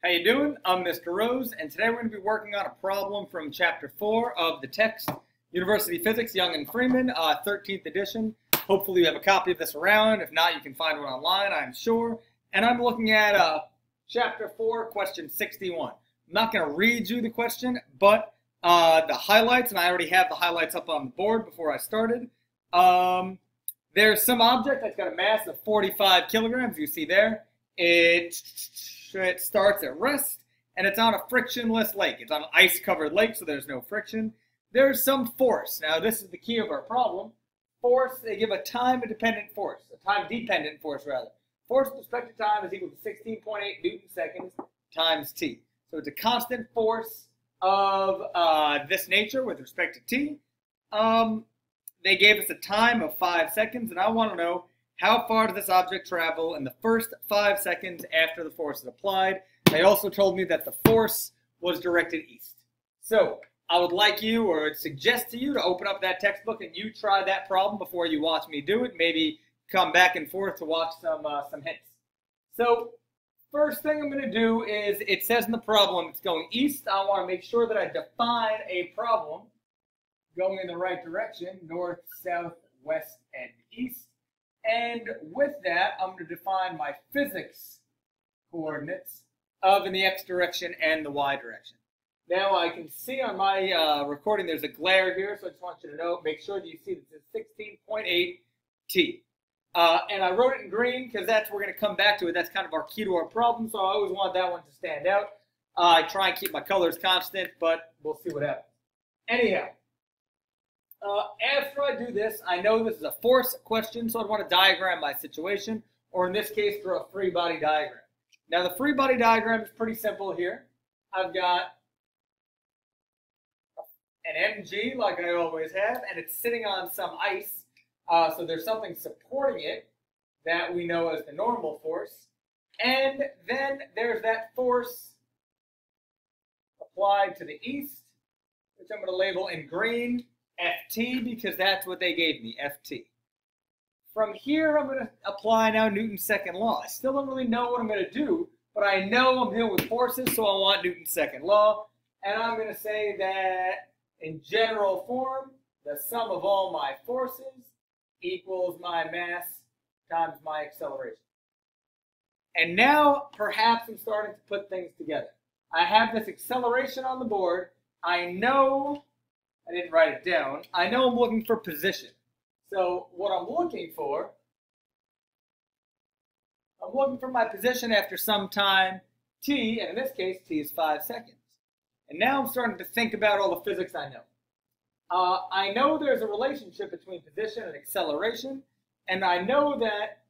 How you doing? I'm Mr. Rose, and today we're going to be working on a problem from Chapter 4 of the text, University Physics, Young and Freeman, 13th edition. Hopefully you have a copy of this around. If not, you can find one online, I'm sure. And I'm looking at Chapter 4, question 61. I'm not going to read you the question, but the highlights, and I already have the highlights up on the board before I started. There's some object that's got a mass of 45 kilograms, you see there. It starts at rest, and it's on a frictionless lake. It's on an ice-covered lake, so there's no friction. There's some force. Now, this is the key of our problem. Force, they give a time-dependent force, a time-dependent force, rather. Force with respect to time is equal to 16.8 Newton seconds times t. So it's a constant force of this nature with respect to t. They gave us a time of 5 seconds, and I want to know how far does this object travel in the first 5 seconds after the force is applied. They also told me that the force was directed east. So I would like you, or suggest to you, to open up that textbook and you try that problem before you watch me do it. Maybe come back and forth to watch some hints. So first thing I'm going to do is, it says in the problem it's going east. I want to make sure that I define a problem going in the right direction, north, south, west, and east. And with that, I'm going to define my physics coordinates of in the x direction and the y direction. Now I can see on my recording there's a glare here, so I just want you to know, make sure that you see that this is 16.8 t. And I wrote it in green because that's, we're going to come back to it. That's kind of our key to our problem, so I always want that one to stand out. I try and keep my colors constant, but we'll see what happens. Anyhow. After I do this, I know this is a force question, so I want to diagram my situation, or in this case, draw a free body diagram. Now, the free body diagram is pretty simple here. I've got an mg, like I always have, and it's sitting on some ice, so there's something supporting it that we know as the normal force, and then there's that force applied to the east, which I'm going to label in green, Ft, because that's what they gave me, Ft. From here, I'm going to apply now Newton's second law. I still don't really know what I'm going to do, but I know I'm dealing with forces, so I want Newton's second law. And I'm going to say that in general form, the sum of all my forces equals my mass times my acceleration. And now, perhaps I'm starting to put things together. I have this acceleration on the board. I know, I didn't write it down, I know I'm looking for position. So what I'm looking for my position after some time t, and in this case t is 5 seconds. And now I'm starting to think about all the physics I know. I know there's a relationship between position and acceleration, and I know that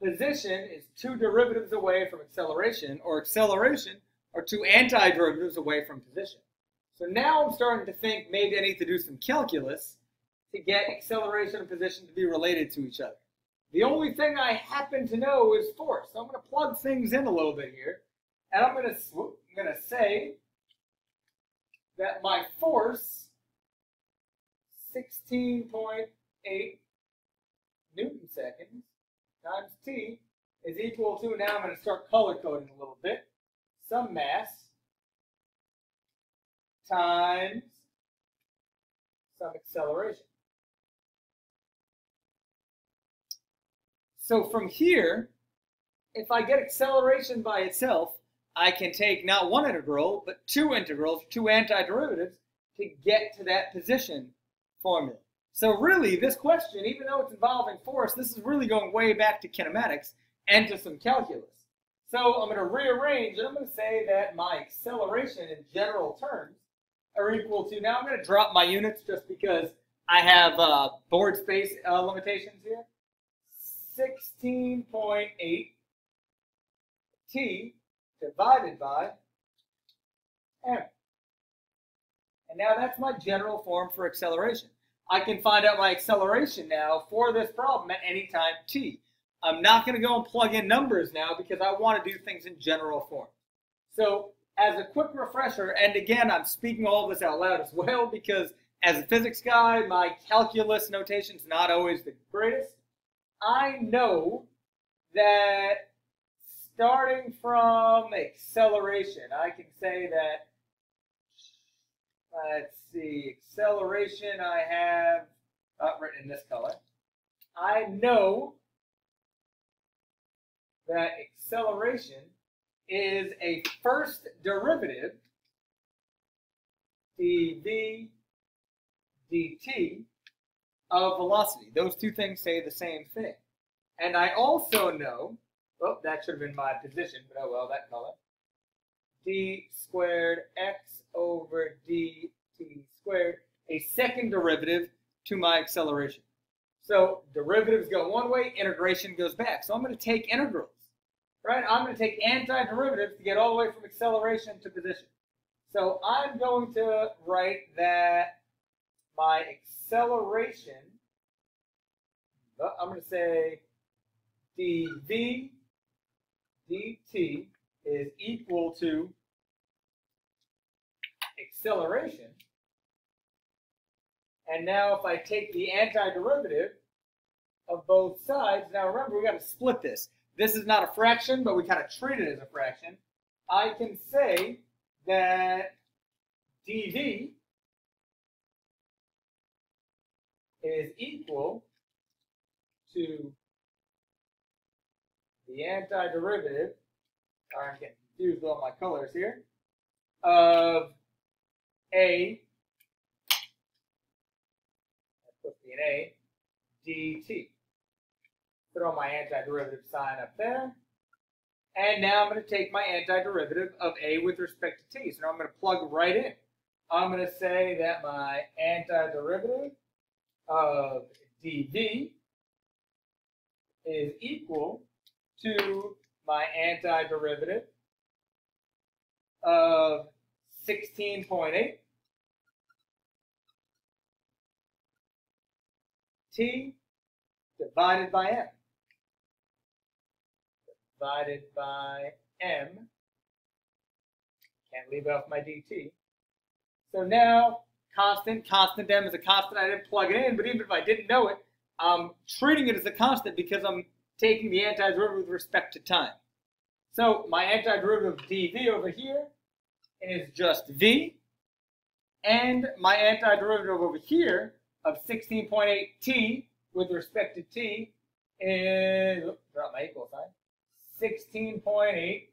position is two derivatives away from acceleration, or acceleration are two anti-derivatives away from position. So now I'm starting to think maybe I need to do some calculus to get acceleration and position to be related to each other. The only thing I happen to know is force. So I'm going to plug things in a little bit here. And I'm going to say that my force, 16.8 Newton seconds times t, is equal to, now I'm going to start color coding a little bit, some mass times some acceleration. So from here, if I get acceleration by itself, I can take not one integral, but two integrals, two antiderivatives, to get to that position formula. So really, this question, even though it's involving force, this is really going way back to kinematics and to some calculus. So I'm going to rearrange, and I'm going to say that my acceleration in general terms are equal to, now I'm going to drop my units just because I have board space limitations here, 16.8 t divided by m. And now that's my general form for acceleration. I can find out my acceleration now for this problem at any time t. I'm not going to go and plug in numbers now because I want to do things in general form. So as a quick refresher, and again, I'm speaking all this out loud as well because as a physics guy, my calculus notation is not always the greatest. I know that starting from acceleration, I can say that, let's see, acceleration I have written in this color. I know that acceleration is a first derivative, dv dt, of velocity. Those two things say the same thing. And I also know, oh, that should have been my position, but oh well, that color. D squared x over dt squared, a second derivative to my acceleration. So derivatives go one way, integration goes back. So I'm going to take integrals, right? I'm going to take antiderivatives to get all the way from acceleration to position. So I'm going to write that my acceleration, I'm going to say dv dt is equal to acceleration. And now if I take the antiderivative of both sides, now remember we got to split this. This is not a fraction, but we kind of treat it as a fraction. I can say that dv is equal to the antiderivative, I'm getting confused with all my colors here, of a, that's supposed to be an a, dt. Throw my antiderivative sign up there. And now I'm going to take my antiderivative of a with respect to t. So now I'm going to plug right in. I'm going to say that my antiderivative of dv is equal to my antiderivative of 16.8 t divided by m. Divided by m. Can't leave off my dt. So now, constant m is a constant. I didn't plug it in, but even if I didn't know it, I'm treating it as a constant because I'm taking the antiderivative with respect to time. So my antiderivative of dv over here is just v, and my antiderivative over here of 16.8 t with respect to t is, oops, drop my equal sign, 16.8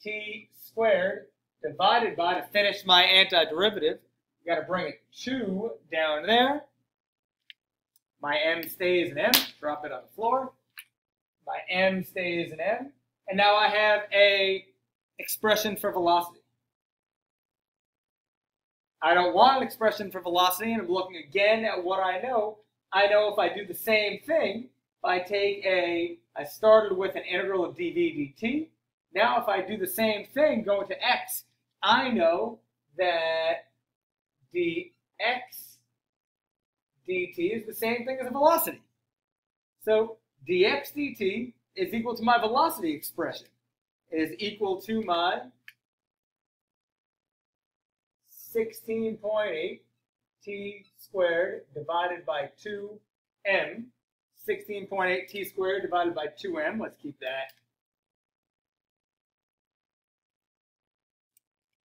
t squared divided by, to finish my antiderivative, you got to bring a 2 down there. My m stays an m, drop it on the floor. My m stays an m. And now I have a expression for velocity. I don't want an expression for velocity, and I'm looking again at what I know. I know if I do the same thing, if I take I started with an integral of dv dt. Now if I do the same thing, going to x, I know that dx dt is the same thing as a velocity. So dx dt is equal to my velocity expression. It is equal to my 16.8 t squared divided by 2m. 16.8 t squared divided by 2m. Let's keep that.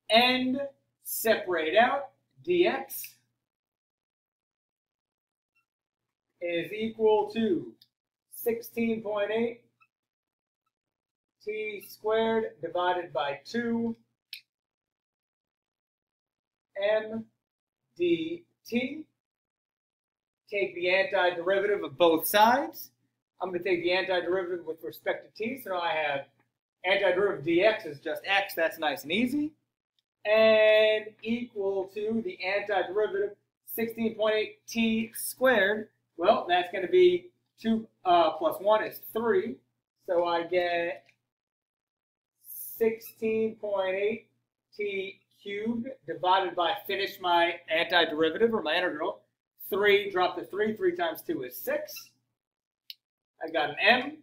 And separate out. Dx is equal to 16.8 t squared divided by 2 m dt. Take the antiderivative of both sides. I'm going to take the antiderivative with respect to t. So now I have antiderivative dx is just x. That's nice and easy. And equal to the antiderivative 16.8 t squared. Well, that's going to be 2 plus 1 is 3. So I get 16.8 t cubed divided by, finish my antiderivative or my integral. 3, drop the 3. 3 times 2 is 6. I got an m.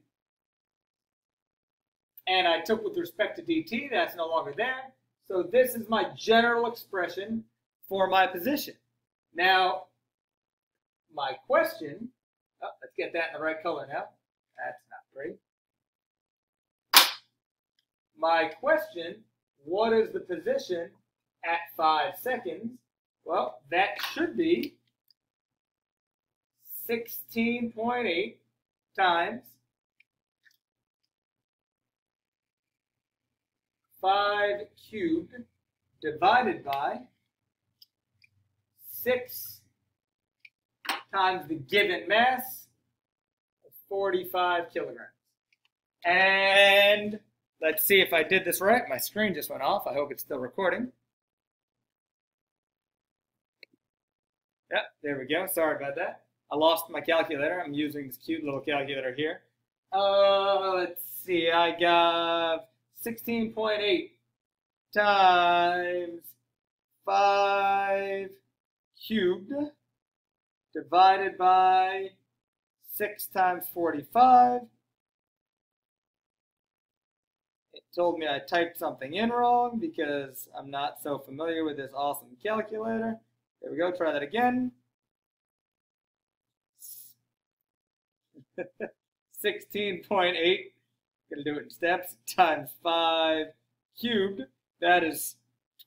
And I took with respect to dt. That's no longer there. So this is my general expression for my position. Now, my question, let's get that in the right color now. That's not great. my question, what is the position at 5 seconds? Well, that should be 16.8 times 5 cubed divided by 6 times the given mass of 45 kilograms. And let's see if I did this right. My screen just went off. I hope it's still recording. Yep, there we go. Sorry about that. I lost my calculator. I'm using this cute little calculator here. Let's see. I got 16.8 times 5 cubed divided by 6 times 45. It told me I typed something in wrong because I'm not so familiar with this awesome calculator. There we go. Try that again. 16.8, going to do it in steps, times 5 cubed. That is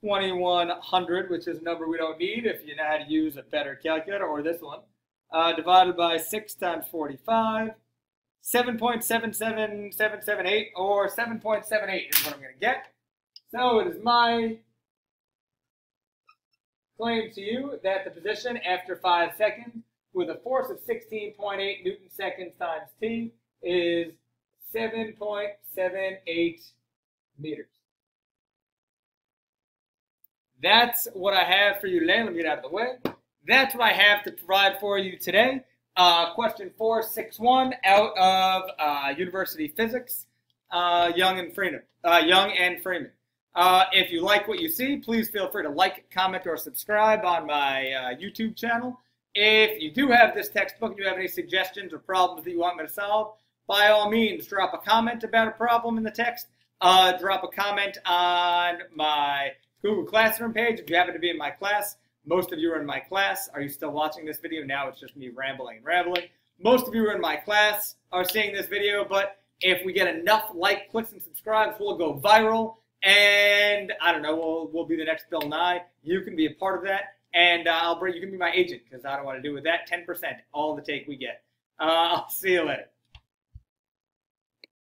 2100, which is a number we don't need if you know how to use a better calculator, or this one. Divided by 6 times 45. 7.77778, or 7.78 is what I'm going to get. So it is my claim to you that the position after 5 seconds with a force of 16.8 Newton seconds times T is 7.78 meters. That's what I have for you today. Let me get out of the way. That's what I have to provide for you today. Question 461 out of University Physics, Young and Freedman. If you like what you see, please feel free to like, comment, or subscribe on my YouTube channel. If you do have this textbook and you have any suggestions or problems that you want me to solve, by all means, drop a comment about a problem in the text. Drop a comment on my Google Classroom page if you happen to be in my class. Most of you are in my class. Are you still watching this video? Now it's just me rambling and rambling. Most of you are in my class are seeing this video, but if we get enough like, clicks, and subscribes, we'll go viral. And I don't know, we'll be the next Bill Nye. You can be a part of that. And you can be my agent because I don't want to do with that. 10%, all the take we get. I'll see you later.